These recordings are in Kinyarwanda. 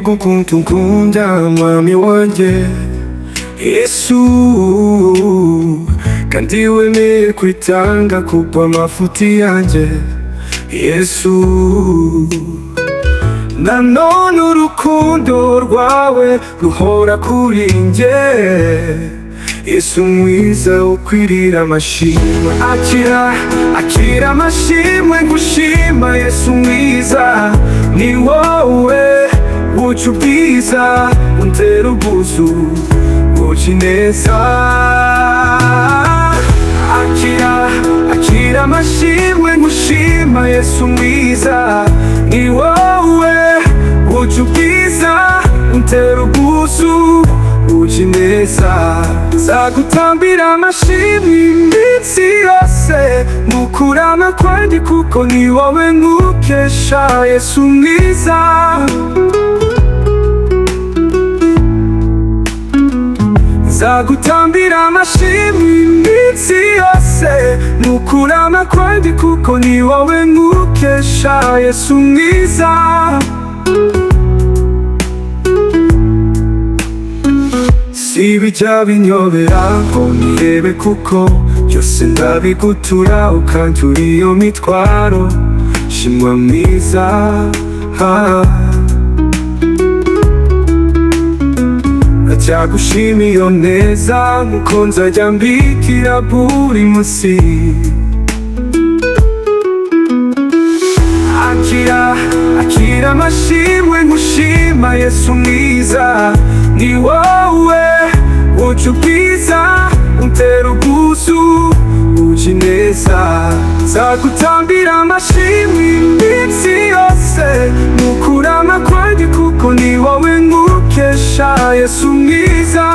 mbega ukuntu nkunda mwami wanjye Yesu, kandi wemeye kwitanga kubw'amafuti yanjye Yesu. Nanone urukundo rwawe ruhora kuri njye Yesu mwiza ukwirira amashimwe. Akira amashimwe ngushima Yesu mwiza, ni wowe buca ubwiza untera ubwuzu buca ineza. Akira amashimwe ngushima Yesu mwiza, ni wowe buca ubwiza untera ubwuzu buca ineza. Nzagutambira amashimwe iminsi yose mu kurama kwanjye, kuko ni wowe nkukesha Yesu mwiza. Nzagutambira amashimwe iminsi yose mu kurama kwanjye, kuko ni wowe nkukesha Yesu mwiza. Sibijya binyobera ngo nihebe, kuko byose ndabigutura ukantura iyo mitwaro. Shimwa mwiza, ndacyagushima iyo neza, nkuko nzajya mbikira buri munsi. Akira amashimwe ngushima Yesu mwiza, ni wowe buca ubwiza untera ubwuzu buca ineza. Nzagutambira amashimwe iminsi yose mu kurama kwanjye, kuko ni wowe nkukesha Yesu mwiza.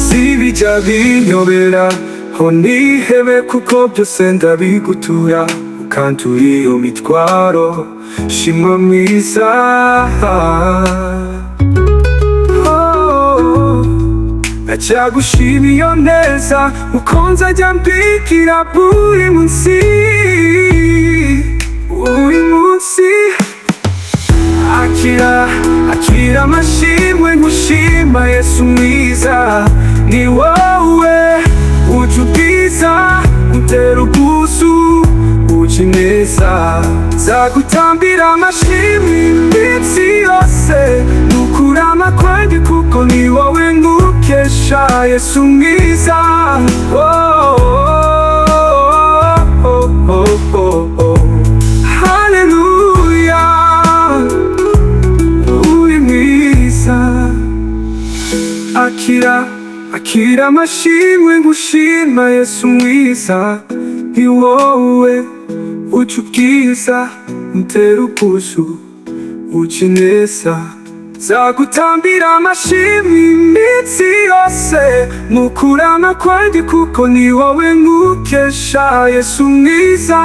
Sibijya binyobera ho nihebe, kuko byose ndabigutura ukantura iyo mitwaro. Shimwa mwiza, ndacyagushima iyo neza, uko nzajya mbikira buri munsi. Akira amashimwe ngushima Yesu mwiza, ni wowe buca ubwiza untera ubwuzu buca ineza. Nzagutambira amashimwe iminsi yose mu kurama kwanjye, kuko ni wowe nkukesha Yesu mwiza. Haleluya, uri mwiza. Akira amashimwe ngushima Yesu mwiza, ni wowe buca ubwiza untera ubwuzu buca ineza. Nzagutambira amashimwe iminsi yose mu kurama kwanjye, kuko ni wowe nkukesha Yesu mwiza.